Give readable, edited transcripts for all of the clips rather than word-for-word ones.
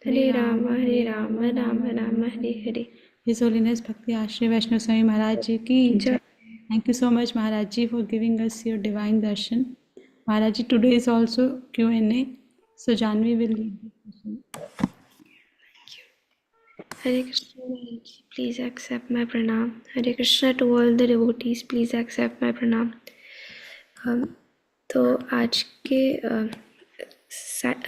हरे Ram Ram Ram Hare Hare. His Holiness Bhakti Ashray Vaishnav Swami Maharaj Ji ki जय। jai. Thank you so much Maharaj Ji for giving us your divine darshan. Maharaj Ji, today is also Q&A. So Janvi will lead the session. Hare Krishna Maharaj ji, please accept my pranam. Hare Krishna to all the devotees, please accept my pranam. तो आज के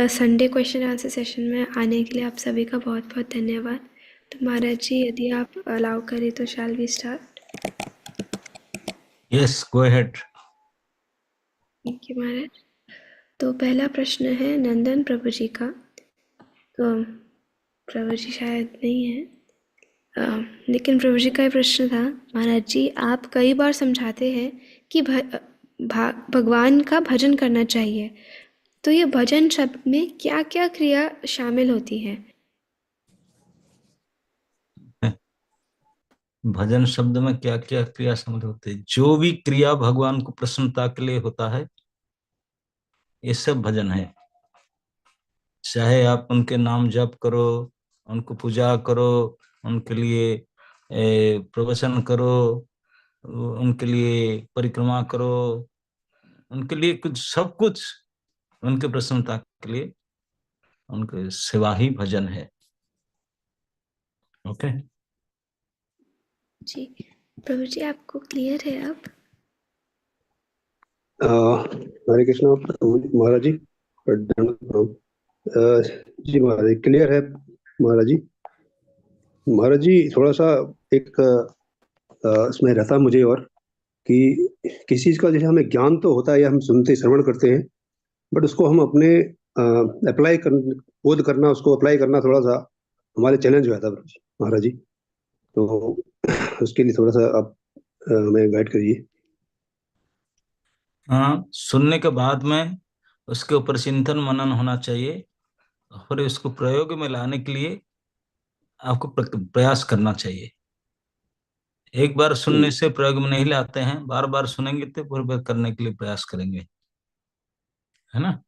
Sunday question answer session में आने के लिए आप सभी का बहुत बहुत धन्यवाद। तो महाराज जी, यदि आप अलाउ करें तो shall we start. Yes, go ahead. Thank you Maharaj. तो पहला प्रश्न है नंदन प्रभु जी का। तो प्रभु जी शायद नहीं है, लेकिन प्रभु जी का ये प्रश्न था, महाराज जी आप कई बार समझाते हैं कि भगवान का भजन करना चाहिए, तो ये भजन शब्द में क्या क्या क्रिया शामिल होती है? भजन शब्द में क्या क्या क्रिया शामिल होती है? जो भी क्रिया भगवान को प्रसन्नता के लिए होता है, ये सब भजन है। चाहे आप उनके नाम जप करो, उनको पूजा करो, उनके लिए प्रवचन करो, उनके लिए परिक्रमा करो, उनके लिए कुछ सब कुछ उनके प्रसन्नता के लिए उनके सेवा ही भजन है। ओके जी प्रभु जी, आपको क्लियर है अब? हरे कृष्णा महाराज जी। जी महाराज जी, क्लियर है महाराज जी। महाराज जी थोड़ा सा एक इसमें रहता मुझे और कि किसी चीज़ का जैसे हमें ज्ञान तो होता है या हम सुनते श्रवण करते हैं, बट उसको हम अपने अप्लाई कर बोध करना, उसको अप्लाई करना थोड़ा सा हमारे चैलेंज हो जाता है महाराज जी। तो उसके लिए थोड़ा सा आप हमें गाइड करिए। हाँ, सुनने के बाद में उसके ऊपर चिंतन मनन होना चाहिए और इसको प्रयोग में लाने के लिए आपको प्रयास करना चाहिए। एक बार सुनने से प्रयोग में नहीं लाते हैं, बार बार सुनेंगे तो प्रयोग करने के लिए प्रयास करेंगे, है ना?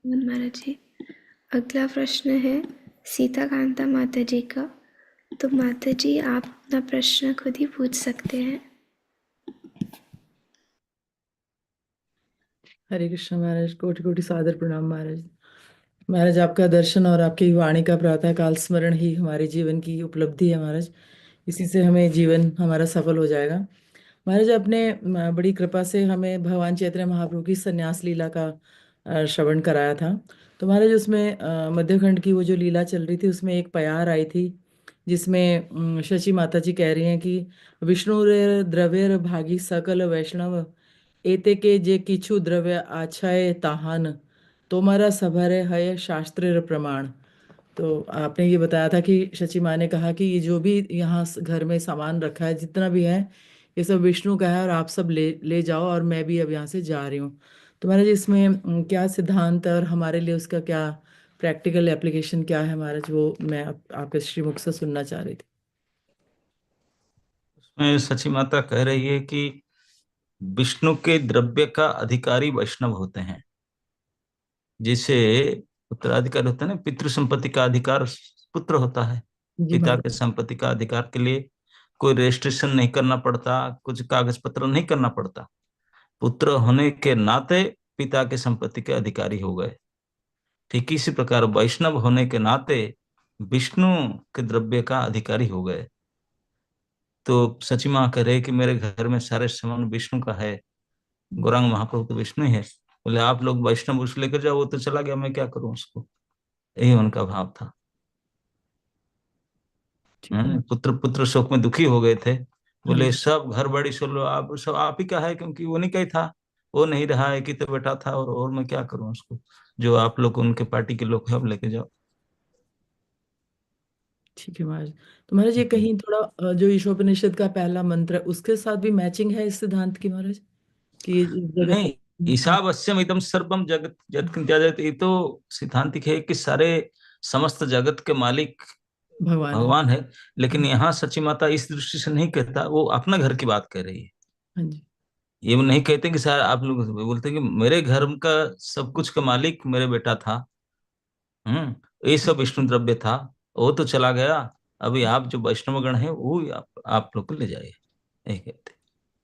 महाराज जी, अगला प्रश्न है सीता कांता माता जी का। तो माता जी आप अपना प्रश्न खुद ही पूछ सकते हैं। हरे कृष्ण महाराज, कोटि कोटि सादर प्रणाम महाराज। महाराज आपका दर्शन और आपकी वाणी का प्रातः काल स्मरण ही हमारे जीवन की उपलब्धि है महाराज। इसी से हमें जीवन हमारा सफल हो जाएगा। महाराज आपने बड़ी कृपा से हमें भगवान चैतन्य महाप्रभु की संन्यास लीला का श्रवण कराया था। तो महाराज उसमें मध्यखंड की वो जो लीला चल रही थी, उसमें एक प्यार आई थी जिसमें शची माता जी कह रही हैं कि विष्णु द्रव्य भागी सकल वैष्णव एते के जे किछु द्रव्य आछय ताहान तोमारा सभर है शास्त्र प्रमाण। तो आपने ये बताया था कि शची माँ ने कहा कि ये जो भी यहाँ घर में सामान रखा है, जितना भी है, ये सब विष्णु का है और आप सब ले ले जाओ और मैं भी अब यहाँ से जा रही हूँ। तो महाराज इसमें क्या सिद्धांत है और हमारे लिए उसका क्या प्रैक्टिकल एप्लीकेशन क्या है महाराज, वो मैं आपके श्रीमुख से सुनना चाह रही थी। उसमें सची माता कह रही है कि विष्णु के द्रव्य का अधिकारी वैष्णव होते हैं। जैसे उत्तराधिकार होता है ना, पितृ संपत्ति का अधिकार पुत्र होता है। जी पिता महाराज। के संपत्ति का अधिकार के लिए कोई रजिस्ट्रेशन नहीं करना पड़ता, कुछ कागज पत्र नहीं करना पड़ता। पुत्र होने के नाते पिता के संपत्ति के अधिकारी हो गए। ठीक इसी प्रकार वैष्णव होने के नाते विष्णु के द्रव्य का अधिकारी हो गए। तो सची माँ कह रहे कि मेरे घर में सारे सामान विष्णु का है, गौरांग महाप्रभु तो विष्णु ही है। बोले आप लोग वैष्णव उसको लेकर जाओ, वो तो चला गया, मैं क्या करूं उसको। यही उनका भाव था। पुत्र पुत्र शोक में दुखी हो गए थे। बोले सब घर बड़ी सो लो, आप सब आप ही का है, क्योंकि वो नहीं कही था, वो नहीं रहा है कि तो बेटा था, और मैं क्या करूं उसको, जो आप लोग उनके पार्टी के लोग हैं अब लेके जाओ। ठीक है महाराज। तो महाराज ये कहीं थोड़ा जो ईशोपनिषद का पहला मंत्र है उसके साथ भी मैचिंग है इस सिद्धांत की महाराज, कि इस जगत नहीं, ईशावास्यम इदम सर्वम जगत जगत जगत, ये तो सिद्धांतिक है कि सारे समस्त जगत के मालिक भगवान है। लेकिन यहाँ सची माता इस दृष्टि से नहीं कहता, वो अपना घर की बात कह रही है। हाँ जी। ये नहीं कहते कि सर, आप लोग बोलते हैं कि मेरे घर का सब कुछ का मालिक मेरे बेटा था। ये सब विष्णु द्रव्य था, वो तो चला गया। अभी आप जो वैष्णव गण है वो आप लोग को ले जाइए, यही कहते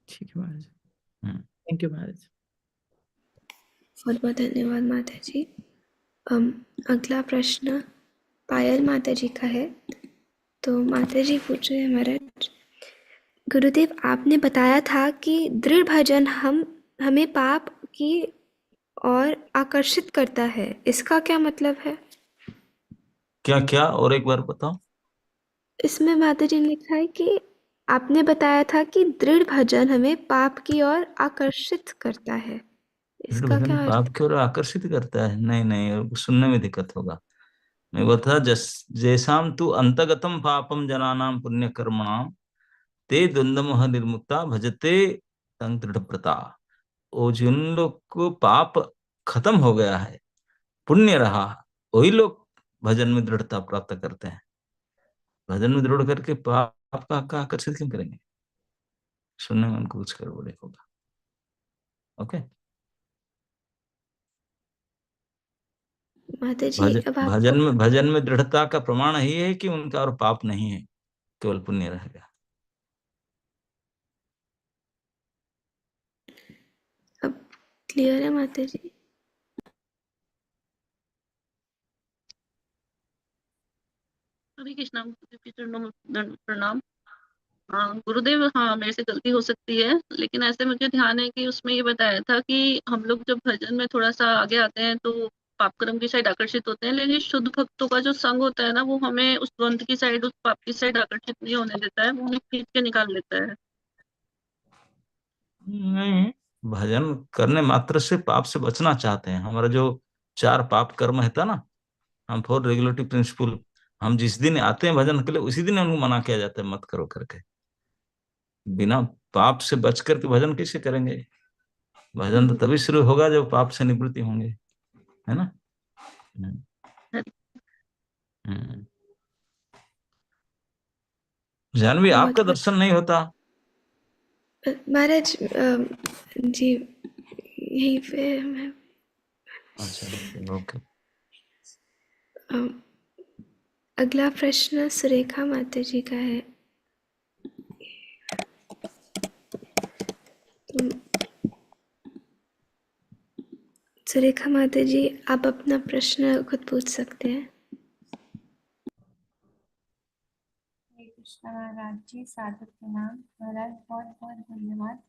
ठीक है महाराज। हैं। थैंक यू महाराज। बहुत बहुत धन्यवाद माता जी। अगला प्रश्न पायल माता जी का है। तो माता जी पूछ रहे हैं महाराज, गुरुदेव आपने बताया था कि दृढ़ भजन हमें पाप की ओर आकर्षित करता है, इसका क्या मतलब है? क्या क्या और एक बार बताओ। इसमें माता जी ने लिखा है कि आपने बताया था कि दृढ़ भजन हमें पाप की ओर आकर्षित करता है, दृढ़ इसका भजन क्या अर्थ? पाप की ओर आकर्षित करता है? नहीं नहीं, सुनने में दिक्कत होगा। मैं बता, जैसाम तू अंतगतम पापम जनानाम पुण्य कर्मणाम ते द्वंद्व निर्मुक्ता भजते तंग दृढ़व्रता। वो जिन लोग को पाप खत्म हो गया है, पुण्य रहा, वही लोग भजन में दृढ़ता प्राप्त करते हैं। भजन में दृढ़ करके पाप का आकर्षित क्यों करेंगे? सुनने में उनको कुछ कर बोले होगा। ओके। माता जी अब आपको भजन में दृढ़ता का प्रमाण यही है कि उनका और पाप नहीं है, केवल पुण्य रह गया। अब क्लियर है माता जी? हरे कृष्णा गुरुदेव के चरणों में दंड प्रणाम। हाँ गुरुदेव, हाँ मेरे से गलती हो सकती है, लेकिन ऐसे मुझे ध्यान है कि उसमें ये बताया था कि हम लोग जब भजन में थोड़ा सा आगे आते हैं तो पाप कर्म की साइड आकर्षित होते हैं, लेकिन शुद्ध भक्तों का जो संग होता है ना, वो हमें उस द्वंद की साइड, उस पाप की साइड आकर्षित नहीं होने देता है, वो हमें खींच के निकाल लेता है। नहीं, भजन करने मात्र से पाप से बचना चाहते हैं। हमारा जो 4 पाप कर्म है था ना, हम 4 रेगुलेटरी प्रिंसिपल, हम जिस दिन आते हैं भजन के लिए उसी दिन उनको मना किया जाता है मत करो करके। बिना पाप से बच करके भजन कैसे करेंगे? भजन तो तभी शुरू होगा जब पाप से निवृत्ति होंगे, है ना। हम्म, हम्म। जानवी, बहुत आपका बहुत दर्शन नहीं होता। महाराज जी यहीं पे मैं अच्छा, ओके। अगला प्रश्न सुरेखा माता जी का है। तो सुरेखा माता जी आप अपना प्रश्न खुद पूछ सकते हैं। हरे कृष्णा महाराज जी, सादर प्रणाम महाराज, बहुत बहुत धन्यवाद।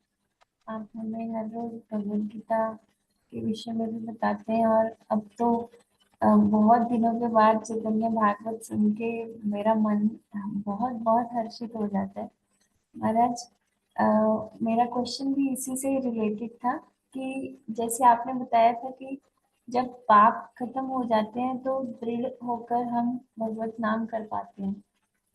आप हमें हर रोज भगवद गीता के विषय में भी बताते हैं, और अब तो बहुत दिनों के बाद चैतन्य भागवत सुन के मेरा मन बहुत बहुत हर्षित हो जाता है महाराज। मेरा क्वेश्चन भी इसी से रिलेटेड था कि जैसे आपने बताया था कि जब पाप खत्म हो जाते हैं तो दृढ़ होकर हम भगवत नाम कर पाते हैं,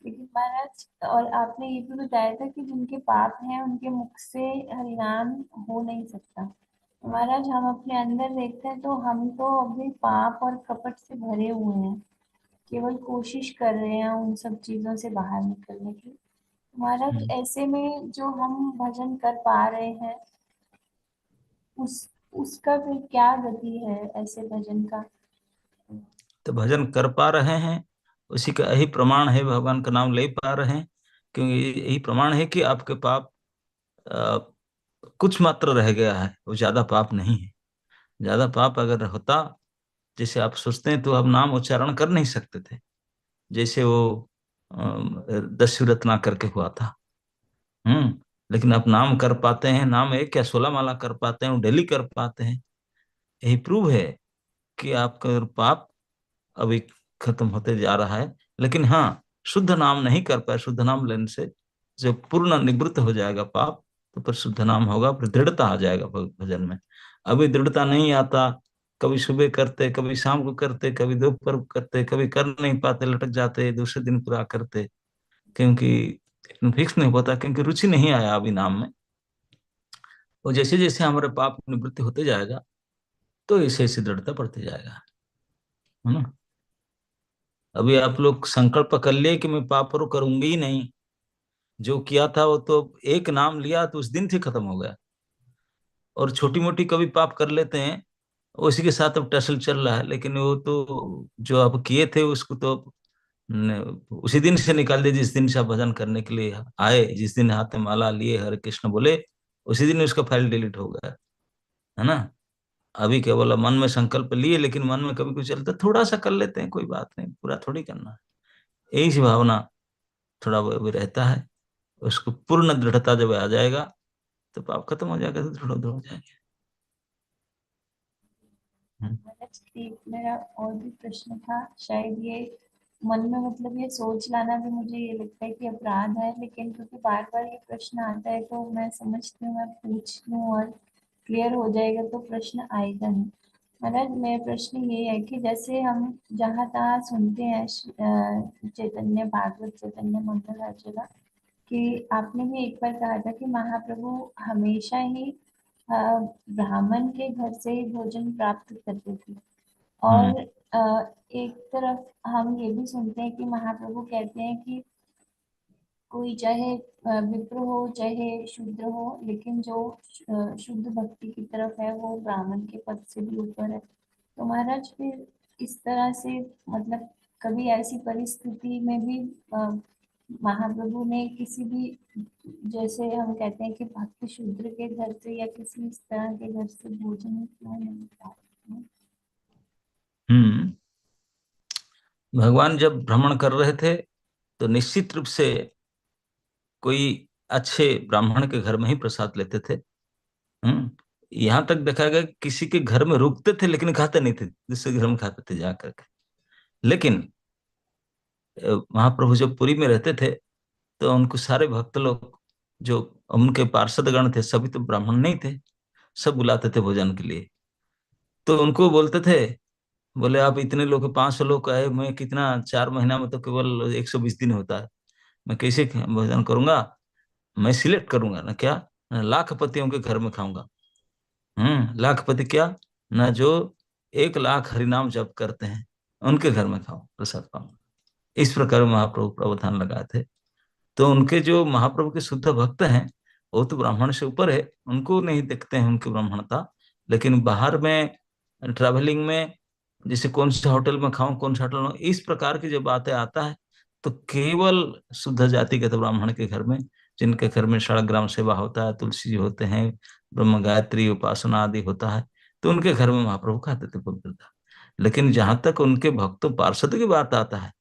लेकिन महाराज और आपने ये भी बताया था कि जिनके पाप हैं उनके मुख से हरिनाम हो नहीं सकता। महाराज हम अपने अंदर देखते हैं तो हम तो अभी पाप और कपट से भरे हुए हैं, केवल कोशिश कर रहे हैं उन सब चीजों से बाहर निकलने की। महाराज ऐसे में जो हम भजन कर पा रहे हैं उस उसका फिर क्या गति है ऐसे भजन का? तो भजन कर पा रहे हैं, उसी का यही प्रमाण है, भगवान का नाम ले पा रहे हैं, क्योंकि यही प्रमाण है कि आपके पाप अ, कुछ मात्र रह गया है, वो ज्यादा पाप नहीं है। ज्यादा पाप अगर होता, जैसे आप सोचते हैं, तो आप नाम उच्चारण कर नहीं सकते थे, जैसे वो 10 रत्ना करके हुआ था। लेकिन आप नाम कर पाते हैं, नाम एक या 16 माला कर पाते हैं, डेली कर पाते हैं। यही प्रूव है कि आपका पाप अभी खत्म होते जा रहा है। लेकिन हाँ, शुद्ध नाम नहीं कर पाए, शुद्ध नाम लेने से जब पूर्ण निवृत्त हो जाएगा पाप, तो फिर शुद्ध नाम होगा, फिर दृढ़ता आ जाएगा भजन में। अभी दृढ़ता नहीं आता, कभी सुबह करते, कभी शाम को करते, कभी दोपहर को करते, कभी कर नहीं पाते, लटक जाते, दूसरे दिन पूरा करते, क्योंकि फिक्स नहीं होता, क्योंकि रुचि नहीं आया अभी नाम में। और जैसे जैसे हमारे पाप निवृत्ति होते जाएगा, तो ऐसे ऐसे दृढ़ता बढ़ते जाएगा, है ना। अभी आप लोग संकल्प कर लिए कि मैं पाप और करूंगी ही नहीं, जो किया था वो तो एक नाम लिया तो उस दिन से खत्म हो गया। और छोटी मोटी कभी पाप कर लेते हैं, उसी के साथ अब टसल चल रहा है। लेकिन वो तो जो आप किए थे उसको तो उसी दिन से निकाल दिए, जिस दिन से आप भजन करने के लिए आए, जिस दिन हाथ में माला लिए हरे कृष्ण बोले, उसी दिन उसका फाइल डिलीट हो गया, है ना। अभी क्या बोला, मन में संकल्प लिए, लेकिन मन में कभी कुछ चलता थोड़ा सा कर लेते हैं, कोई बात नहीं, पूरा थोड़ी करना है। यही सी भावना थोड़ा वो भी रहता है। उसको पूर्ण दृढ़ता जब आ जाएगा तो पाप खत्म हो जाएगा, तो दृढ़ दृढ़ हो जाएंगे। महाराज, एक मेरा और भी प्रश्न था, शायद ये मन में मतलब ये सोच लाना भी मुझे ये लगता है कि अपराध है, लेकिन क्योंकि बार बार ये प्रश्न आता है तो मैं समझती हूँ मैं पूछ लूँ और क्लियर हो जाएगा तो प्रश्न आएगा नहीं। महाराज, मेरा प्रश्न ये है कि जैसे हम जहाँ तहाँ सुनते हैं चैतन्य भागवत, चैतन्य मंगल आचरण, कि आपने भी एक बार कहा था कि महाप्रभु हमेशा ही ब्राह्मण के घर से ही भोजन प्राप्त करते थे। और एक तरफ हम ये भी सुनते हैं कि महाप्रभु कहते हैं कि कोई चाहे विप्र हो चाहे शूद्र हो, लेकिन जो शुद्ध भक्ति की तरफ है वो ब्राह्मण के पद से भी ऊपर है। तो महाराज, फिर इस तरह से मतलब कभी ऐसी परिस्थिति में भी महाप्रभु ने किसी भी, जैसे हम कहते हैं कि भक्त शूद्र के घर से या किसी इस तरह के घर से भोजन क्यों नहीं खाते? भगवान जब भ्रमण कर रहे थे तो निश्चित रूप से कोई अच्छे ब्राह्मण के घर में ही प्रसाद लेते थे। यहाँ तक देखा गया किसी के घर में रुकते थे लेकिन खाते नहीं थे, दूसरे घर में खाते थे जा करके। लेकिन महाप्रभु जब पुरी में रहते थे तो उनको सारे भक्त लोग जो उनके पार्षद गण थे, सभी तो ब्राह्मण नहीं थे, सब बुलाते थे भोजन के लिए। तो उनको बोलते थे, बोले आप इतने लोग 500 लोग आए, मैं कितना 4 महीना में तो केवल 120 दिन होता है, मैं कैसे भोजन करूंगा? मैं सिलेक्ट करूंगा ना क्या, लाखपतियों के घर में खाऊंगा। लाखपति क्या ना, जो 1 लाख हरिनाम जप करते हैं उनके घर में खाओ, प्रसाद पाऊंगा। इस प्रकार महाप्रभु प्रावधान लगाए थे। तो उनके जो महाप्रभु के शुद्ध भक्त हैं वो तो ब्राह्मण से ऊपर है, उनको नहीं देखते हैं उनकी ब्राह्मणता। लेकिन बाहर में ट्रैवलिंग में जैसे कौन से होटल में खाऊं, कौन सा होटल में, इस प्रकार की जब बातें आता है तो केवल शुद्ध जाति के तो ब्राह्मण के घर में, जिनके घर में 60 ग्राम सेवा होता है, तुलसी जी होते हैं, ब्रह्म गायत्री उपासना आदि होता है, तो उनके घर में महाप्रभु खाते थे पवित्रता। लेकिन जहां तक उनके भक्तों पार्षद की बात आता है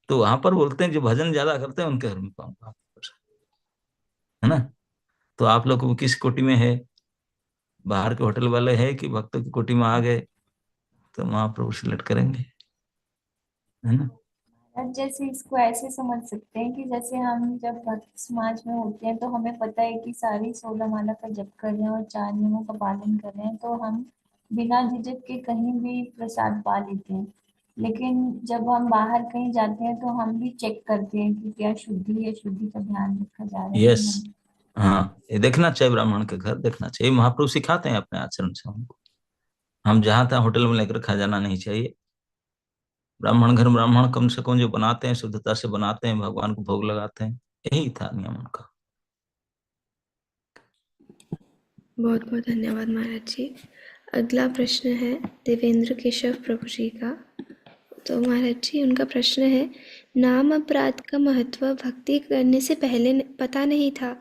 तो वहां पर बोलते हैं जो भजन ज्यादा करते हैं उनके घर में पाऊंगा, है ना। तो आप लोग किस कोटि में है, बाहर के होटल वाले हैं कि भक्तों की कोटि में आ गए, तो महाप्रभु सिलेक्ट करेंगे, है ना। और जैसे इसको ऐसे समझ सकते हैं कि जैसे हम जब भक्त समाज में होते हैं तो हमें पता है कि सारी 16 माला का जप कर रहे हैं और 4 नियमों का पालन कर रहे हैं, तो हम बिना झिझक के कहीं भी प्रसाद पा लेते हैं। लेकिन जब हम बाहर कहीं जाते हैं तो हम भी चेक करते हैं कि क्या शुद्धि है, शुद्धि का ध्यान रखा जा रहा है कि यस, नहीं। हाँ, ये देखना चाहिए, ब्राह्मण के घर देखना चाहिए। महाप्रभु सिखाते हैं अपने आचरण से हमको। हम जहां तहाँ होटल में लेकर खा जाना नहीं चाहिए। ब्राह्मण घर ब्राह्मण कम से कम जो बनाते हैं शुद्धता से बनाते हैं, भगवान को भोग लगाते हैं, यही था नियम उनका। बहुत बहुत धन्यवाद महाराज जी। अगला प्रश्न है देवेंद्र केशव प्रभु जी का। तो महाराज जी, उनका प्रश्न है, नाम अपराध का महत्व भक्ति करने से पहले पता नहीं था,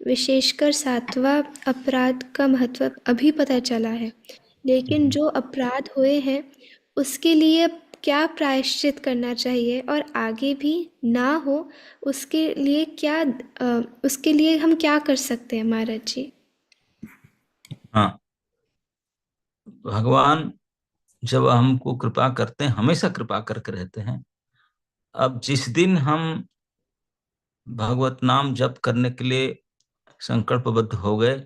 विशेषकर 7वां अपराध का महत्व अभी पता चला है, लेकिन जो अपराध हुए हैं उसके लिए क्या प्रायश्चित करना चाहिए और आगे भी ना हो उसके लिए हम क्या कर सकते हैं महाराज जी? हाँ, भगवान जब हमको कृपा करते हैं, हमेशा कृपा करके रहते हैं। अब जिस दिन हम भगवत नाम जप करने के लिए संकल्पबद्ध हो गए,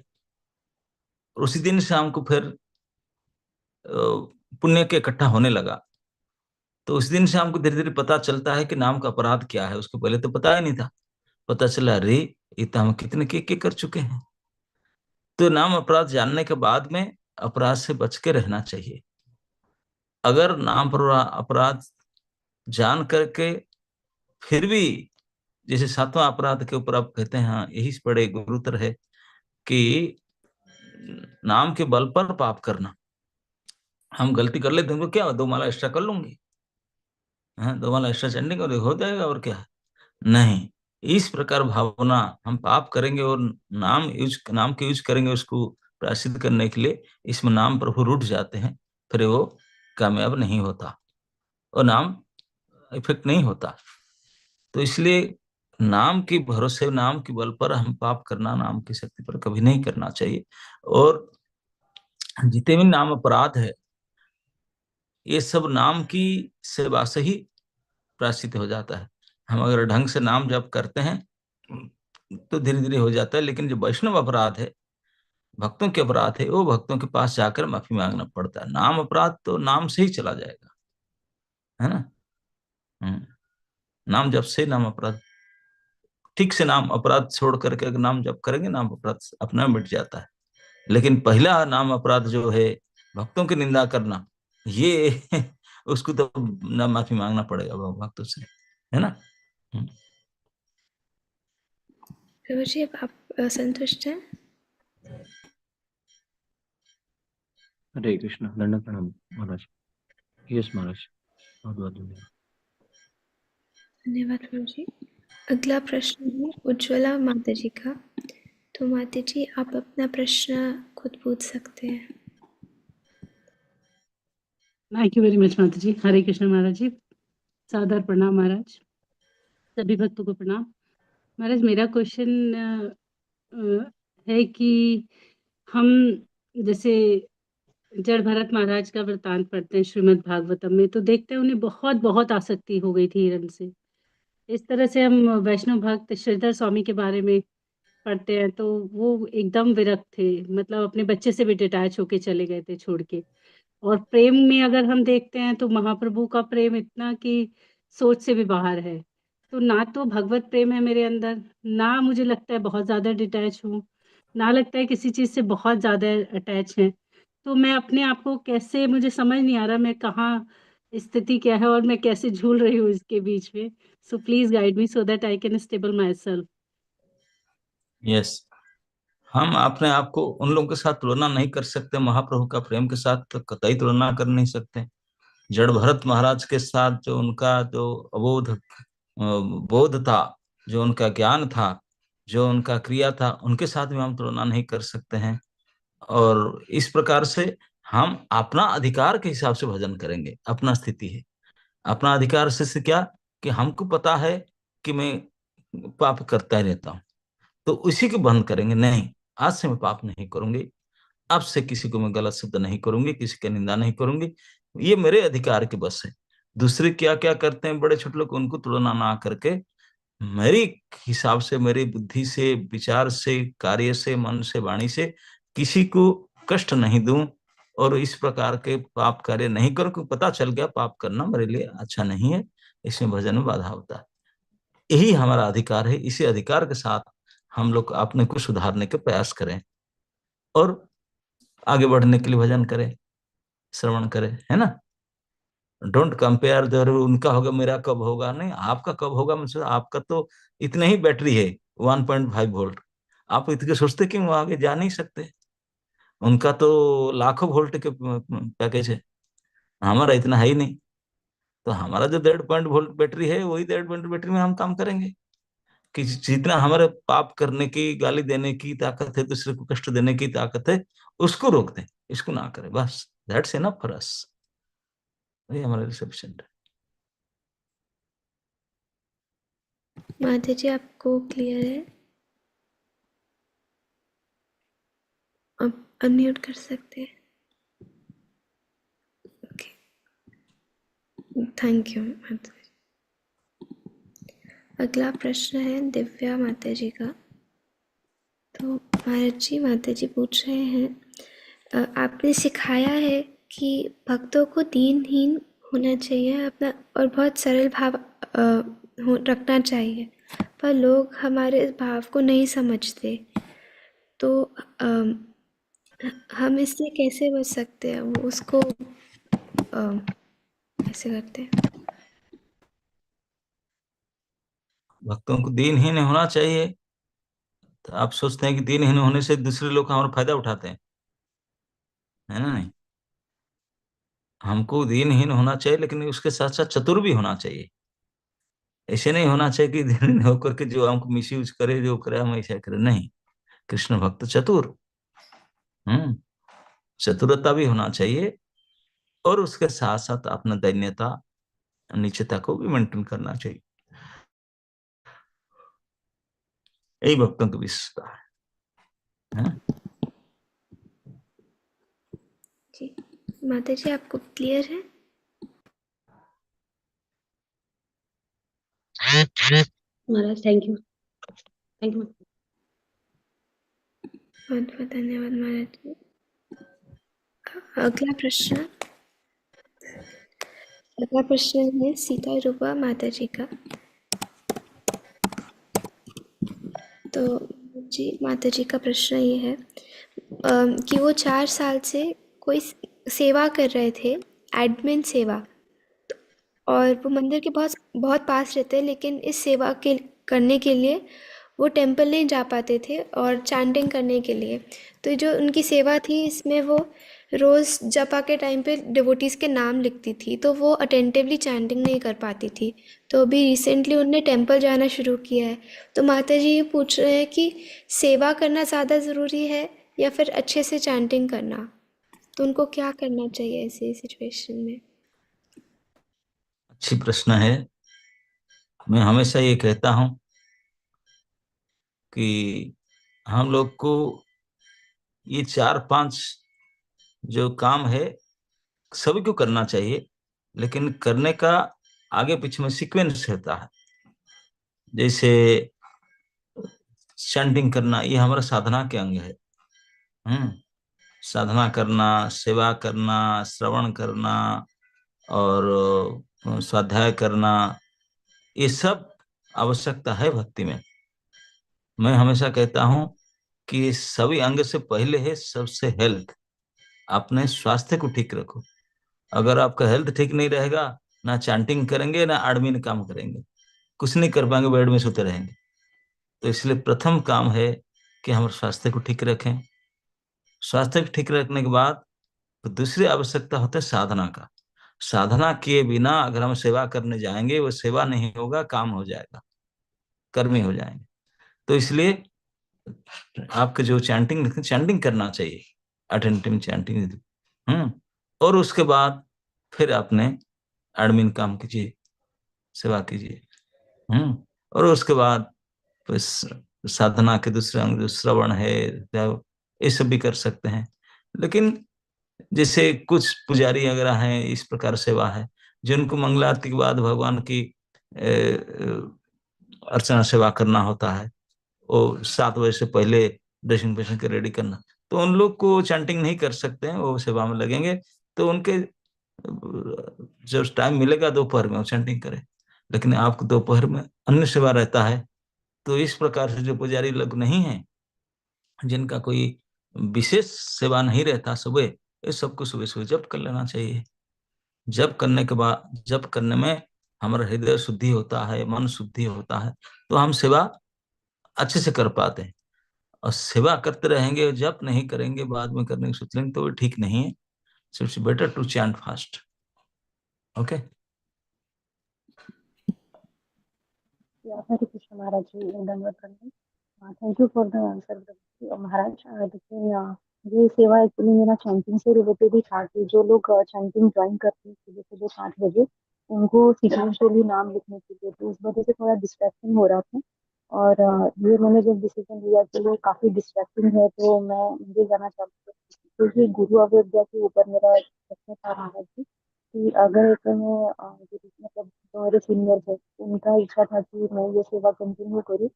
उसी दिन से हमको फिर पुण्य के इकट्ठा होने लगा। तो उस दिन से हमको धीरे धीरे पता चलता है कि नाम का अपराध क्या है। उसको पहले तो पता ही नहीं था। पता चला, अरे ये तो हम कितने के कर चुके हैं। तो नाम अपराध जानने के बाद में अपराध से बच के रहना चाहिए। अगर नाम अपराध जान करके फिर भी, जैसे 7वां अपराध के ऊपर आप कहते हैं, हाँ यही बड़े गुरुतर है कि नाम के बल पर पाप करना। हम गलती कर लेते हैं तो क्या, 2 माला एक्स्ट्रा कर लूंगी, हाँ 2 माला एक्स्ट्रा चंडिंग और हो जाएगा, और क्या है। नहीं, इस प्रकार भावना हम पाप करेंगे और नाम के यूज करेंगे उसको प्रायश्चित करने के लिए, इसमें नाम प्रभु रूठ जाते हैं, फिर वो कामयाब नहीं होता और नाम इफेक्ट नहीं होता। तो इसलिए नाम के भरोसे, नाम के बल पर हम पाप करना नाम की शक्ति पर कभी नहीं करना चाहिए। और जितने भी नाम अपराध है, ये सब नाम की सेवा से ही प्रायश्चित हो जाता है। हम अगर ढंग से नाम जप करते हैं तो धीरे धीरे हो जाता है, लेकिन जो वैष्णव अपराध है, भक्तों के अपराध है, वो भक्तों के पास जाकर माफी मांगना पड़ता है। नाम अपराध तो नाम से ही चला जाएगा, है ना। नाम जप से नाम अपराध, ठीक से नाम अपराध छोड़ करके अगर नाम जप करेंगे, नाम अपराध अपना मिट जाता है। लेकिन पहला नाम अपराध जो है भक्तों की निंदा करना, ये उसको तो ना माफी मांगना पड़ेगा भक्तों से, है ना। प्रभु जी, अब आप संतुष्ट हैं? हरे कृष्ण, दंडवत प्रणाम महाराज। यस महाराज, बहुत बहुत धन्यवाद। धन्यवाद प्रभु जी। अगला प्रश्न है उज्ज्वला माता जी का। तो माता जी, आप अपना प्रश्न खुद पूछ सकते हैं। थैंक यू वेरी मच माता जी। हरे कृष्ण महाराज जी, सादर प्रणाम महाराज, सभी भक्तों को प्रणाम। महाराज, मेरा क्वेश्चन है कि हम जैसे जड़ भरत महाराज का वृतांत पढ़ते हैं श्रीमद् भागवतम में, तो देखते हैं उन्हें बहुत बहुत आसक्ति हो गई थी हिरण से। इस तरह से हम वैष्णव भक्त श्रीधर स्वामी के बारे में पढ़ते हैं तो वो एकदम विरक्त थे, मतलब अपने बच्चे से भी डिटैच होके चले गए थे छोड़ के। और प्रेम में अगर हम देखते हैं तो महाप्रभु का प्रेम इतना कि सोच से भी बाहर है। तो ना तो भगवत प्रेम है मेरे अंदर, ना मुझे लगता है बहुत ज़्यादा डिटैच हूँ, ना लगता है किसी चीज़ से बहुत ज़्यादा अटैच है। तो मैं अपने आप को कैसे, मुझे समझ नहीं आ रहा मैं कहाँ, स्थिति क्या है और मैं कैसे झूल रही हूँ इसके बीच में। So please guide me so that I can stable my self. Yes, हम अपने आप को उन लोगों के साथ तुलना नहीं कर सकते, महाप्रभु का प्रेम के साथ तो कतई तुलना कर नहीं सकते। जड़ भरत महाराज के साथ जो उनका जो अबोध बोध था, जो उनका ज्ञान था, जो उनका क्रिया था, उनके साथ भी हम तुलना नहीं कर सकते हैं। और इस प्रकार से हम अपना अधिकार के हिसाब से भजन करेंगे। अपना स्थिति है, अपना अधिकार से क्या कि हमको पता है कि मैं पाप करता ही रहता हूँ, तो उसी को बंद करेंगे। नहीं, आज से मैं पाप नहीं करूंगी, अब से किसी को मैं गलत शब्द नहीं करूंगी, किसी की निंदा नहीं करूंगी, ये मेरे अधिकार के बस है। दूसरे क्या क्या करते हैं बड़े छोटे लोग, उनको तुलना ना करके मेरी हिसाब से, मेरी बुद्धि से, विचार से, कार्य से, मन से, वाणी से किसी को कष्ट नहीं दूं और इस प्रकार के पाप कार्य नहीं करूं, क्योंकि पता चल गया पाप करना मेरे लिए अच्छा नहीं है, इसमें भजन में बाधा होता है। यही हमारा अधिकार है। इसी अधिकार के साथ हम लोग अपने को सुधारने के प्रयास करें और आगे बढ़ने के लिए भजन करें, श्रवण करें, है ना। डोंट कंपेयर, जरूर उनका होगा मेरा कब होगा, नहीं, आपका कब होगा मुझसे। आपका तो इतने ही बैटरी है, 1.5 वोल्ट। आप इतने सोचते कि वो आगे जा नहीं सकते, उनका तो लाखों वोल्ट के पैकेज है, हमारा इतना है ही नहीं। तो हमारा जो 1.5 वोल्ट बैटरी है, वही 1.5 वोल्ट बैटरी में हम काम करेंगे कि जितना हमारे पाप करने की, गाली देने की ताकत है, दूसरे को कष्ट देने की ताकत है, उसको रोक दें, इसको ना करें, बस दैट्स इनफ फॉर अस। ये हमारे लिए सफिशिएंट है। माता जी, आपको क्लियर है? आप अनम्यूट कर सकते हैं। ओके, थैंक यू माता जी। अगला प्रश्न है दिव्या माता जी का। तो महाराज जी, माता जी पूछ रहे हैं, आपने सिखाया है कि भक्तों को दीनहीन होना चाहिए अपना और बहुत सरल भाव रखना चाहिए, पर लोग हमारे इस भाव को नहीं समझते। तो हम इससे कैसे बच सकते हैं? वो उसको कैसे करते हैं? भक्तों को दीनहीन होना चाहिए, तो आप सोचते हैं कि दीनहीन होने से दूसरे लोग हमारा फायदा उठाते हैं। है ना? नहीं, हमको दीनहीन होना चाहिए, लेकिन उसके साथ साथ चतुर भी होना चाहिए। ऐसे नहीं होना चाहिए कि दीनहीन होकर के जो हमको मिस यूज करे, जो करे हम ऐसा करें, नहीं। कृष्ण भक्त चतुर, हम्म, चतुरता भी होना चाहिए, और उसके साथ साथ अपना दैन्यता, नीचता को भी मेंटेन करना चाहिए। यही भक्तों की विशेषता है। जी माता जी, आपको क्लियर है? महाराज थैंक यू, थैंक यू। बहुत बहुत धन्यवाद महाराज जी। अगला प्रश्न है सीता रूपा माता जी का। तो जी माता जी का प्रश्न ये है कि वो 4 साल से कोई सेवा कर रहे थे, एडमिन सेवा, और वो मंदिर के बहुत बहुत पास रहते हैं, लेकिन इस सेवा के करने के लिए वो टेंपल नहीं जा पाते थे और चैंटिंग करने के लिए। तो जो उनकी सेवा थी, इसमें वो रोज़ जपा के टाइम पे डिवोटीज़ के नाम लिखती थी, तो वो अटेंटिवली चैंटिंग नहीं कर पाती थी। तो अभी रिसेंटली उनने टेंपल जाना शुरू किया है। तो माता जी ये पूछ रहे हैं कि सेवा करना ज़्यादा ज़रूरी है या फिर अच्छे से चैंटिंग करना, तो उनको क्या करना चाहिए ऐसे सिचुएशन में? अच्छी प्रश्न है। मैं हमेशा ये कहता हूं कि हम लोग को ये 4-5 जो काम है सभी को करना चाहिए, लेकिन करने का आगे पीछे में सीक्वेंस रहता है। जैसे चैंटिंग करना, ये हमारा साधना के अंग है। साधना करना, सेवा करना, श्रवण करना, और स्वाध्याय करना, ये सब आवश्यकता है भक्ति में। मैं हमेशा कहता हूं कि सभी अंग से पहले है सबसे हेल्थ। अपने स्वास्थ्य को ठीक रखो। अगर आपका हेल्थ ठीक नहीं रहेगा, ना चैंटिंग करेंगे ना एडमिन काम करेंगे, कुछ नहीं कर पाएंगे, बेड में सोते रहेंगे। तो इसलिए प्रथम काम है कि हम स्वास्थ्य को ठीक रखें। स्वास्थ्य को ठीक रखने के बाद तो दूसरी आवश्यकता होता है साधना का। साधना किए बिना अगर हम सेवा करने जाएंगे, वो सेवा नहीं होगा, काम हो जाएगा, कर्मी हो जाएंगे। तो इसलिए आपके जो चैंटिंग करना चाहिए, अटेंटिव चैंटिंग। और उसके बाद फिर आपने एडमिन काम कीजिए, सेवा कीजिए। और उसके बाद फिर साधना के दूसरे अंग जो श्रवण है, ये सब भी कर सकते हैं। लेकिन जैसे कुछ पुजारी वगैरह हैं, इस प्रकार सेवा है जिनको मंगलारती के बाद भगवान की अर्चना सेवा करना होता है, वो 7 बजे से पहले ड्रेसिंग पेशन के रेडी करना, तो उन लोग को चैंटिंग नहीं कर सकते हैं, वो सेवा में लगेंगे। तो उनके जब टाइम मिलेगा दोपहर में वो चैंटिंग करें, लेकिन आपको दोपहर में अन्य सेवा रहता है। तो इस प्रकार से जो पुजारी लोग नहीं है, जिनका कोई विशेष सेवा नहीं रहता सुबह, इस सबको सुबह सुबह जप कर लेना चाहिए। जप करने के बाद, जप करने में हमारा हृदय शुद्धि होता है, मन शुद्धि होता है, तो हम सेवा अच्छे से कर पाते हैं। और सेवा करते रहेंगे, जप नहीं करेंगे, बाद में करने की सोच लेंगे, तो वो ठीक नहीं है। So it's better to chant fast. Okay. Hare Krishna Maharaj ji, धन्यवाद करना। Thank you for the answer Maharaj. देखिए ये सेवा एक्चुअली मेरा चैंटिंग से रिलेटेड ही था कि जो लोग चैंटिंग ज्वाइन करते हैं सुबह सुबह 5 बजे, उनको सीक्वेंशियली नाम लिखने के लिए, तो उस वजह से थोड़ा डिस्ट्रैक्टिंग हो रहा था। और ये मैंने जब डिसीजन लिया कि ये काफी डिस्ट्रैक्टिंग है, तो मैं मुझे जाना चाहती हूँ, क्योंकि गुरु अवज्ञा के ऊपर मेरा प्रश्न था महाराज जी कि अगर एक मैं मतलब जो मेरे सीनियर थे, उनका इच्छा था कि मैं ये सेवा कंटिन्यू करूँ,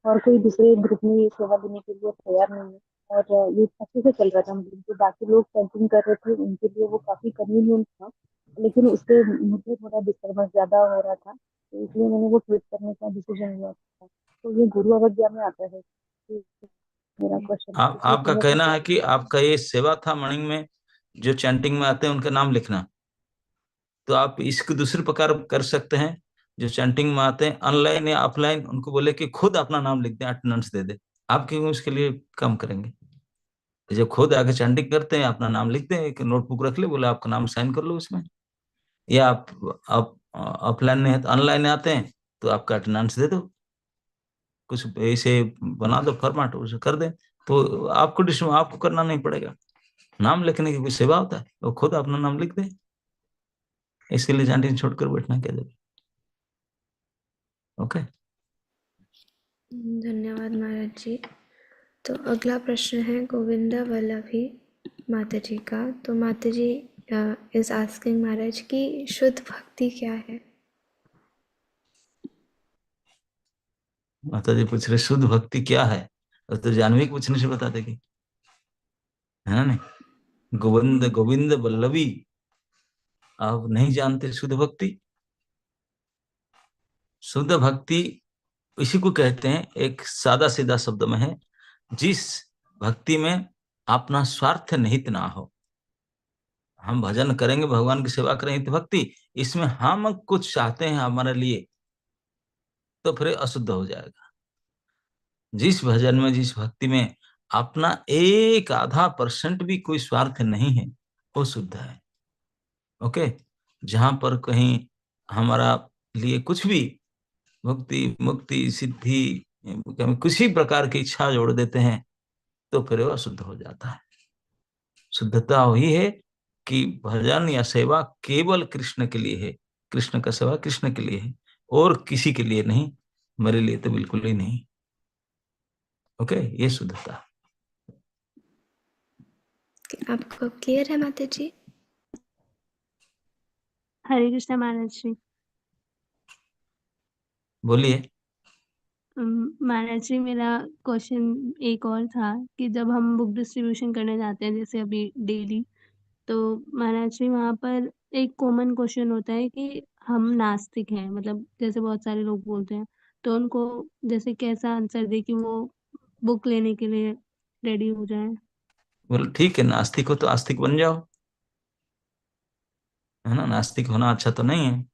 और कोई दूसरे ग्रुप में ये सेवा देने के लिए तैयार नहीं है, और ये अच्छे से चल रहा था। मतलब जो बाकी लोग कैंपिंग कर रहे थे उनके लिए वो काफी कन्वीनियंट था, लेकिन उससे मुझे थोड़ा डिस्टर्बेंस ज्यादा हो रहा था, तो इसलिए मैंने वो क्विट करने का डिसीजन लिया था। तो ये गुरु अवज्ञा में आता है। तो मेरा क्वेश्चन आपका कहना है कि आपका ये सेवा था मॉर्निंग में, जो चैंटिंग में आते हैं उनका नाम लिखना, तो आप इसको दूसरे प्रकार कर सकते हैं। जो चैंटिंग में आते हैं ऑनलाइन या ऑफलाइन, उनको बोले कि खुद अपना नाम लिख दें, अटेंडेंस दे दे। आप क्यों उसके लिए काम करेंगे? जब खुद आके चैंटिंग करते हैं, अपना नाम लिखते हैं, एक नोटबुक रख ले, बोले आपका नाम साइन कर लो उसमें, या आप ऑफलाइन नहीं है तो ऑनलाइन आते हैं तो आपका अटेंडेंस दे दो, कुछ ऐसे बना दो फॉर्मेट, उसे कर दे, तो आपको करना नहीं पड़ेगा। नाम लिखने की कोई सेवा होता है, वो खुद अपना नाम लिख दे, इसके लिए चैंटिंग छोड़कर बैठना क्या जरूरत। ओके, धन्यवाद महाराज जी। तो अगला प्रश्न है गोविंदा वल्लभी माता जी का। तो माता जी इज आस्किंग महाराज कि शुद्ध भक्ति क्या है। माता जी पूछ रहे शुद्ध भक्ति क्या है, और तो जानवी पूछने से बता देगी, है ना नहीं। गोविंद गोविंद वल्लभी, आप नहीं जानते शुद्ध भक्ति। शुद्ध भक्ति इसी को कहते हैं, एक सादा सीधा शब्द में है, जिस भक्ति में अपना स्वार्थ निहित ना हो। हम भजन करेंगे, भगवान की सेवा करेंगे तो भक्ति, इसमें हम कुछ चाहते हैं हमारे लिए, तो फिर अशुद्ध हो जाएगा। जिस भजन में, जिस भक्ति में अपना 1-आधा% भी कोई स्वार्थ नहीं है, वो शुद्ध है। ओके, जहां पर कहीं हमारा लिए कुछ भी भक्ति, मुक्ति, सिद्धि, किसी प्रकार की इच्छा जोड़ देते हैं, तो फिर वो अशुद्ध हो जाता है। शुद्धता वही है कि भजन या सेवा केवल कृष्ण के लिए है, कृष्ण का सेवा कृष्ण के लिए है, और किसी के लिए नहीं, मेरे लिए तो बिल्कुल ही नहीं। ओके, ये शुद्धता। आपको क्लियर है माता जी? हरे कृष्ण महाराज जी। बोलिए। महाराज जी, मेरा क्वेश्चन एक और था कि जब हम बुक डिस्ट्रीब्यूशन करने जाते हैं, जैसे अभी डेली, तो महाराज जी वहाँ पर एक कॉमन क्वेश्चन होता है कि हम नास्तिक हैं, मतलब जैसे बहुत सारे लोग बोलते हैं, तो उनको जैसे कैसा आंसर दे कि वो बुक लेने के लिए रेडी हो जाए। बोलो ठीक है, नास्तिक हो तो आस्तिक बन जाओ, है ना। नास्तिक होना अच्छा तो नहीं है।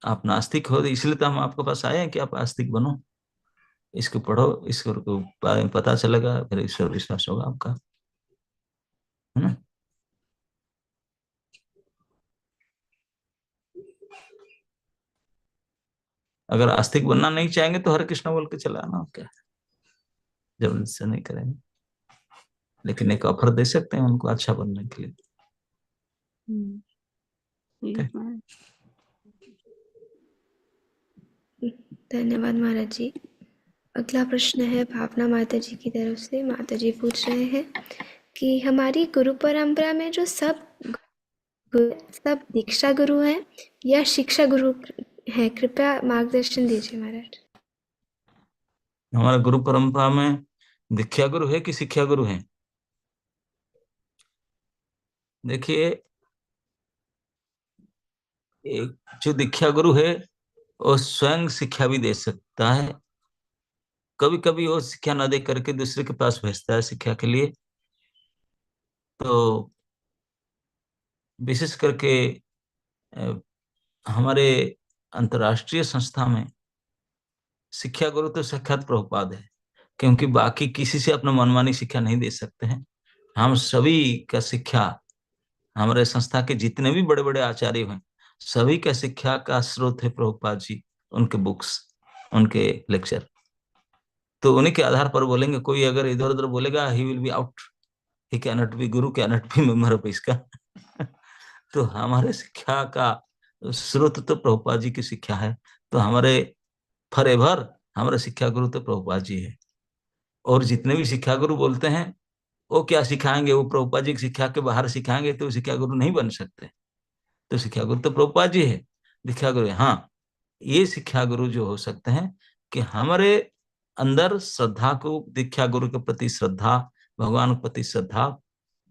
आप नास्तिक हो, इसलिए तो हम आपके पास आए हैं कि आप आस्तिक बनो, इसको पढ़ो, ईश्वर को बारे में पता चलेगा, फिर ईश्वर विश्वास होगा आपका, है ना। अगर आस्तिक बनना नहीं चाहेंगे तो हरे कृष्ण बोल के चलाना, क्या जबरदस्ती से नहीं करेंगे, लेकिन एक ऑफर दे सकते हैं उनको अच्छा बनने के लिए। ठीक है महाराज। धन्यवाद महाराज जी। अगला प्रश्न है भावना माता जी की तरफ से। माता जी पूछ रहे हैं कि हमारी गुरु परंपरा में जो सब दीक्षा गुरु हैं या शिक्षा गुरु हैं, कृपया मार्गदर्शन दीजिए महाराज। हमारा गुरु परंपरा में दीक्षा गुरु है कि शिक्षा गुरु है? देखिए, एक जो दीक्षा गुरु है वो स्वयं शिक्षा भी दे सकता है, कभी कभी वो शिक्षा न दे करके दूसरे के पास भेजता है शिक्षा के लिए। तो विशेष करके हमारे अंतर्राष्ट्रीय संस्था में शिक्षा गुरु तो साक्षात प्रभुपाद है, क्योंकि बाकी किसी से अपना मनमानी शिक्षा नहीं दे सकते हैं। हम सभी का शिक्षा, हमारे संस्था के जितने भी बड़े बड़े आचार्य हैं, सभी का शिक्षा का स्रोत है प्रभुपाद जी, उनके बुक्स, उनके लेक्चर। तो उन्हीं के आधार पर बोलेंगे। कोई अगर इधर उधर बोलेगा, he will be out, he can not be guru, can not be member of इसका। तो हमारे शिक्षा का स्रोत तो प्रभुपाद जी की शिक्षा है, तो हमारे फॉरएवर हमारे शिक्षा गुरु तो प्रभुपाद जी है। और जितने भी शिक्षा गुरु बोलते हैं वो क्या सिखाएंगे, वो प्रभुपाद जी की शिक्षा के बाहर सिखाएंगे तो शिक्षा गुरु नहीं बन सकते। तो शिक्षा गुरु तो प्रभुपाद जी है, दीक्षा गुरु है। हाँ, ये शिक्षा गुरु जो हो सकते हैं कि हमारे अंदर श्रद्धा को, दीक्षा गुरु के प्रति श्रद्धा, भगवान के प्रति श्रद्धा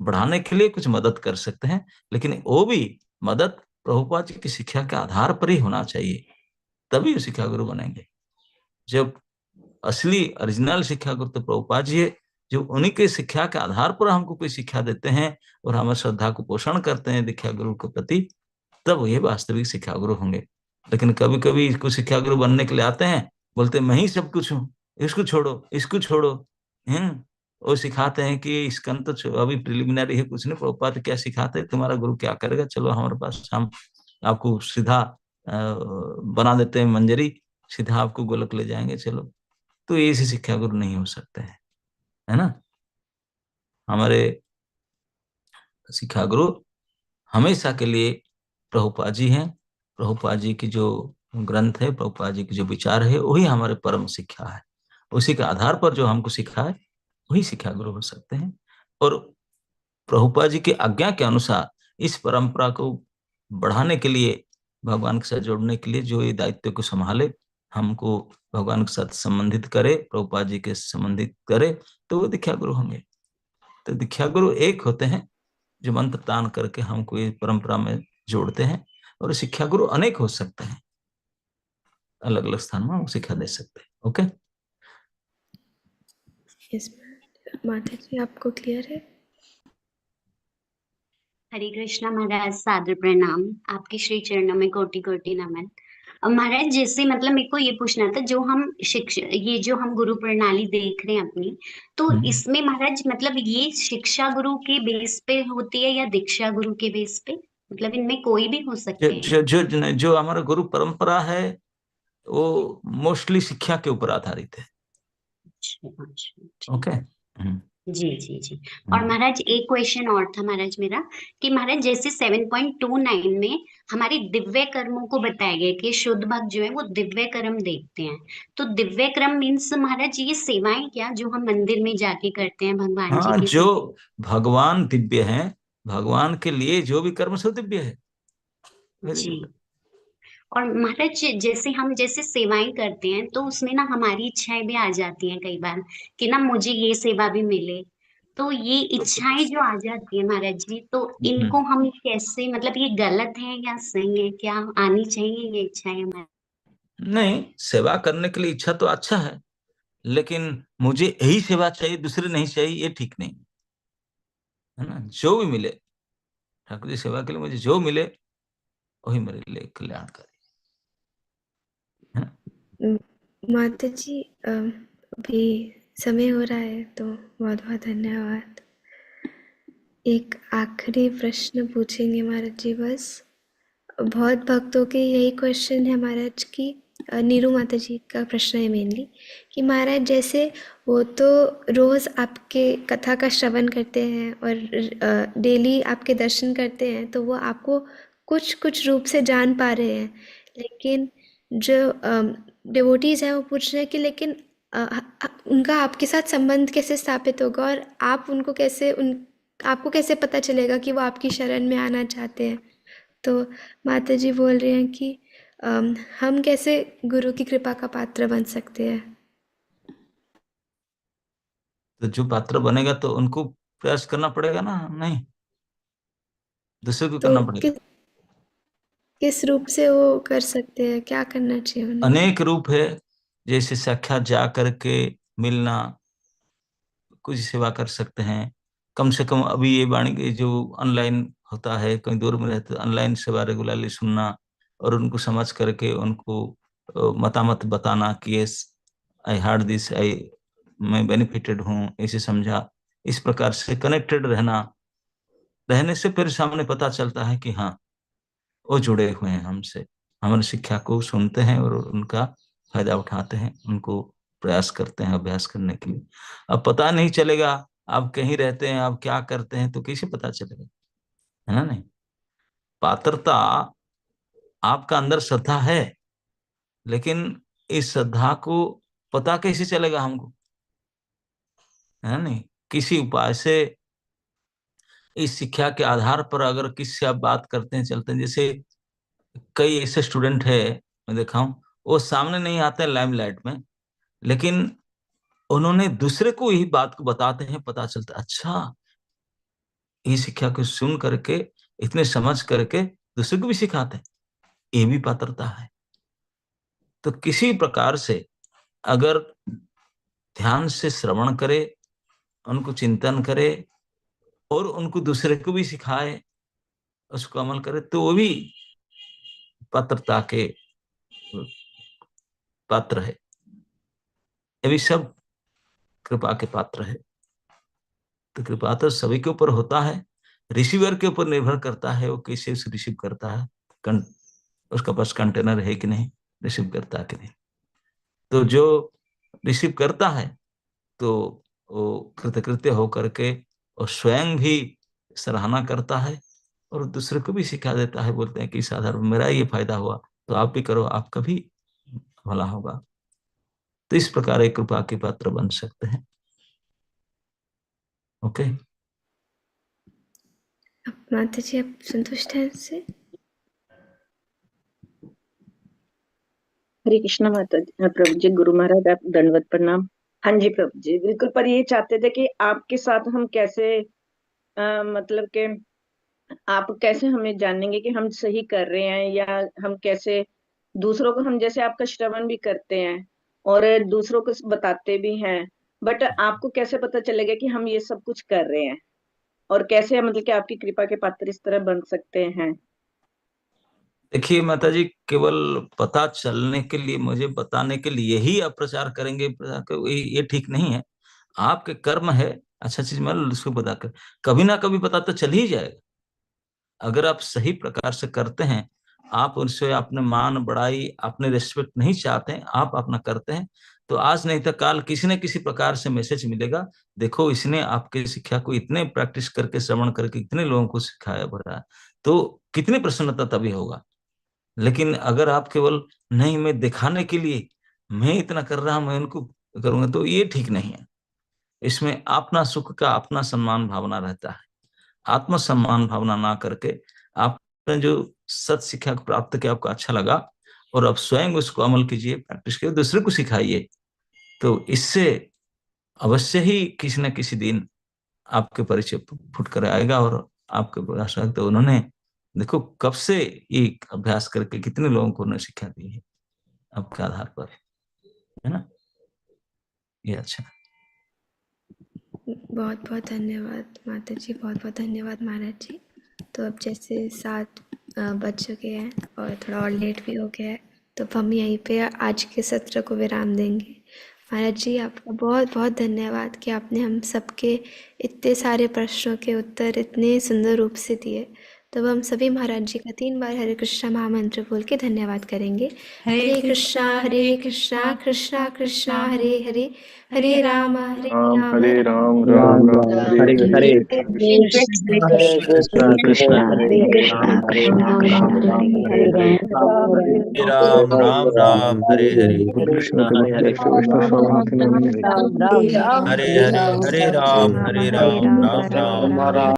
बढ़ाने के लिए कुछ मदद कर सकते हैं, लेकिन वो भी मदद प्रभुपाद जी की शिक्षा के आधार पर ही होना चाहिए, तभी वो शिक्षा गुरु बनेंगे। जब असली ओरिजिनल शिक्षा गुरु तो प्रभुपाद जी है, जो उन्हीं के शिक्षा के आधार पर हमको कोई शिक्षा देते हैं और हमारी श्रद्धा को पोषण करते हैं दीक्षा गुरु के प्रति, तब ये वास्तविक शिक्षा गुरु होंगे। लेकिन कभी कभी इसको शिक्षा गुरु बनने के लिए आते हैं, बोलते मैं ही सब कुछ हूँ, इसको छोड़ो, इसको छोड़ो, वो सिखाते हैं कि स्कंद तो अभी प्रिलिमिनरी है, कुछ नहीं, प्रभुपाद क्या सिखाते हैं, तुम्हारा गुरु क्या करेगा, चलो हमारे पास, हम आपको सीधा बना देते हैं मंजरी, सीधा आपको गोलक ले जाएंगे, चलो। तो ऐसे शिक्षा गुरु नहीं हो सकते हैं, है ना। हमारे शिक्षा गुरु हमेशा के लिए प्रभुपाद जी हैं। प्रभुपाद जी की जो ग्रंथ है, प्रभुपाद जी की जो विचार है, वही हमारे परम शिक्षा है। उसी के आधार पर जो हमको सिखाए वही शिक्षा गुरु हो सकते हैं। और प्रभुपाद जी की आज्ञा के अनुसार इस परंपरा को बढ़ाने के लिए, भगवान के साथ जोड़ने के लिए जो ये दायित्व को संभाले, हमको भगवान के साथ संबंधित करे, प्रभुपाद जी के संबंधित करे, तो वो दीक्षा गुरु होंगे। तो दीक्षा गुरु एक होते हैं जो मंत्र दान करके हमको ये परंपरा में जोड़ते हैं, और शिक्षा गुरु अनेक हो सकते हैं, अलग अलग स्थान में हम शिक्षा दे सकते हैं। ओके, यस माता जी, आपको क्लियर है? हरे कृष्णा महाराज, सादर प्रणाम। आपके श्री चरणों में कोटि कोटि नमन। महाराज, जैसे मतलब मेरे को ये पूछना था, जो हम शिक्षा, ये जो हम गुरु प्रणाली देख रहे हैं अपनी, तो इसमें महाराज मतलब ये शिक्षा गुरु के बेस पे होती है या दीक्षा गुरु के बेस पे, मतलब इनमें कोई भी हो सकते हैं? जो हमारा गुरु परंपरा है वो मोस्टली शिक्षा के ऊपर आधारित है। ओके, जी जी जी। और महाराज एक क्वेश्चन और था महाराज मेरा, कि महाराज जैसे 7.29 में हमारे दिव्य कर्मों को बताया गया कि शुद्ध भक्त जो है वो दिव्य कर्म देखते हैं, तो दिव्य कर्म मीन्स महाराज ये सेवाएं क्या जो हम मंदिर में जाके करते हैं भगवान जी हाँ, की? जो भगवान दिव्य हैं, भगवान के लिए जो भी कर्म सब दिव्य है। जी। और महाराज जैसे हम जैसे सेवाएं करते हैं तो उसमें ना हमारी इच्छाएं भी आ जाती हैं कई बार, कि ना मुझे ये सेवा भी मिले, तो ये इच्छाएं जो आ जाती है महाराज जी, तो इनको हम कैसे, मतलब ये गलत है या सही है, क्या आनी चाहिए ये इच्छाएं हमारी? नहीं, सेवा करने के लिए इच्छा तो अच्छा है, लेकिन मुझे यही सेवा चाहिए, दूसरी नहीं चाहिए, ये ठीक नहीं है ना। जो भी मिले ठाकुर जी सेवा के लिए, मुझे जो मिले वही मेरे लिए कल्याणकारी है। माता जी, अभी समय हो रहा है, तो बहुत बहुत धन्यवाद। एक आखिरी प्रश्न पूछेंगे महाराज जी बस। बहुत भक्तों के यही क्वेश्चन है महाराज की, नीरू माता जी का प्रश्न है मेनली, कि महाराज जैसे वो तो रोज़ आपके कथा का श्रवण करते हैं और डेली आपके दर्शन करते हैं, तो वो आपको कुछ कुछ रूप से जान पा रहे हैं, लेकिन जो डिवोटीज़ हैं वो पूछ रहे हैं कि लेकिन उनका आपके साथ संबंध कैसे स्थापित होगा, और आप उनको कैसे आपको कैसे पता चलेगा कि वो आपकी शरण में आना चाहते हैं। तो माता जी बोल रहे हैं कि हम कैसे गुरु की कृपा का पात्र बन सकते हैं। तो जो पात्र बनेगा तो उनको प्रयास करना पड़ेगा ना, नहीं दूसरे को करना पड़ेगा। किस रूप से वो कर सकते हैं, क्या करना चाहिए उन्हें? अनेक रूप है, जैसे साक्षात जा करके मिलना, कुछ सेवा कर सकते हैं। कम से कम अभी ये वाणी जो ऑनलाइन होता है, कहीं दूर में रहते ऑनलाइन सेवा रेगुलरली सुनना, और उनको समझ करके उनको मतामत बताना कि यस आई हार्ड दिस, मैं बेनिफिटेड हूँ, ऐसे समझा। इस प्रकार से कनेक्टेड रहने से फिर सामने पता चलता है कि हाँ वो जुड़े हुए हैं हमसे, हमारी शिक्षा को सुनते हैं और उनका फायदा उठाते हैं, उनको प्रयास करते हैं अभ्यास करने के लिए। अब पता नहीं चलेगा आप कहीं रहते हैं, आप क्या करते हैं, तो कैसे पता चलेगा, है ना। नहीं, पात्रता आपका अंदर श्रद्धा है, लेकिन इस श्रद्धा को पता कैसे चलेगा हमको, है ना। नहीं, किसी उपाय से, इस शिक्षा के आधार पर अगर किसी से आप बात करते हैं, चलते हैं, जैसे कई ऐसे स्टूडेंट है मैं देखा हूं, वो सामने नहीं आते हैं लाइमलाइट में, लेकिन उन्होंने दूसरे को यही बात को बताते हैं, पता चलता अच्छा ये शिक्षा को सुन करके, इतने समझ करके दूसरे को भी सिखाते हैं, ये भी पात्रता है। तो किसी प्रकार से अगर ध्यान से श्रवण करे, उनको चिंतन करे और उनको दूसरे को भी सिखाए, उसको अमल करे, तो वो भी पात्रता के पात्र है। ये भी सब कृपा के पात्र है। तो कृपा तो सभी के ऊपर होता है, रिसीवर के ऊपर निर्भर करता है वो कैसे उसे रिसीव करता है, उसका पास कंटेनर है कि नहीं, रिसीव करता है कि नहीं। तो जो रिसीव करता है तो वो कृतकृत्य होकर के और स्वयं भी सराहना करता है और दूसरे को भी सिखा देता है, बोलते हैं कि इस आधार पर मेरा ये फायदा हुआ तो आप भी करो, आपका भी भला होगा। तो इस प्रकार एक कृपा के पात्र बन सकते हैं। ओके, अब माता जी आप संतुष्ट हैं इससे? हरे कृष्णा माता प्रभु जी, गुरु महाराज आप दंडवत प्रणाम। हाँ जी प्रभु जी, बिल्कुल। पर ये चाहते थे कि आपके साथ हम कैसे मतलब कि आप कैसे हमें जानेंगे कि हम सही कर रहे हैं, या हम कैसे दूसरों को, हम जैसे आपका श्रवण भी करते हैं और दूसरों को बताते भी हैं, बट आपको कैसे पता चलेगा कि हम ये सब कुछ कर रहे हैं, और कैसे मतलब कि आपकी कृपा के पात्र इस तरह बन सकते हैं? देखिए माता जी, केवल पता चलने के लिए, मुझे बताने के लिए ही आप प्रचार करेंगे, ये ठीक नहीं है। आपके कर्म है, अच्छा चीज मान लो, उसको बताकर कभी ना कभी पता तो चल ही जाएगा। अगर आप सही प्रकार से करते हैं, आप उनसे अपने मान बढ़ाई, अपने रिस्पेक्ट नहीं चाहते हैं, आप अपना करते हैं, तो आज नहीं तो काल किसी न किसी प्रकार से मैसेज मिलेगा, देखो इसने आपके शिक्षा को इतने प्रैक्टिस करके, श्रवण करके इतने लोगों को सिखाया भरा, तो कितनी प्रसन्नता तभी होगा। लेकिन अगर आप केवल नहीं, मैं दिखाने के लिए मैं इतना कर रहा हूं, मैं उनको करूंगा, तो ये ठीक नहीं है। इसमें अपना सुख का अपना सम्मान भावना रहता है। आत्मसम्मान भावना ना करके आपने जो सत शिक्षा प्राप्त किया, आपको अच्छा लगा, और अब स्वयं उसको अमल कीजिए, प्रैक्टिस कीजिए, दूसरे को सिखाइए, तो इससे अवश्य ही किसी न किसी दिन आपके परिचय फुट कर आएगा। और आपके प्रयास, तो उन्होंने देखो कब से ये अभ्यास करके कितने लोगों को उन्होंने शिक्षा दी है आपके आधार पर, है ना। ये अच्छा। बहुत बहुत धन्यवाद माता जी, बहुत बहुत धन्यवाद महाराज जी। तो अब जैसे 7 बज चुके हैं और थोड़ा और लेट भी हो गया है, तो अब हम यहीं पे आज के सत्र को विराम देंगे। महाराज जी आपका बहुत बहुत धन्यवाद कि आपने हम सबके इतने सारे प्रश्नों के उत्तर इतने सुंदर रूप से दिए। तो हम सभी महाराज जी का 3 बार हरे कृष्णा महामंत्र बोल के धन्यवाद करेंगे। हरे कृष्णा कृष्णा कृष्णा हरे हरे, हरे राम हरे राम राम राम हरे हरे, कृष्णा कृष्णा हरे राम हरे राम हरे हरे, राम राम राम हरे हरे, कृष्णा हरे हरे, कृष्ण स्वामी हरे हरे, हरे राम राम राम।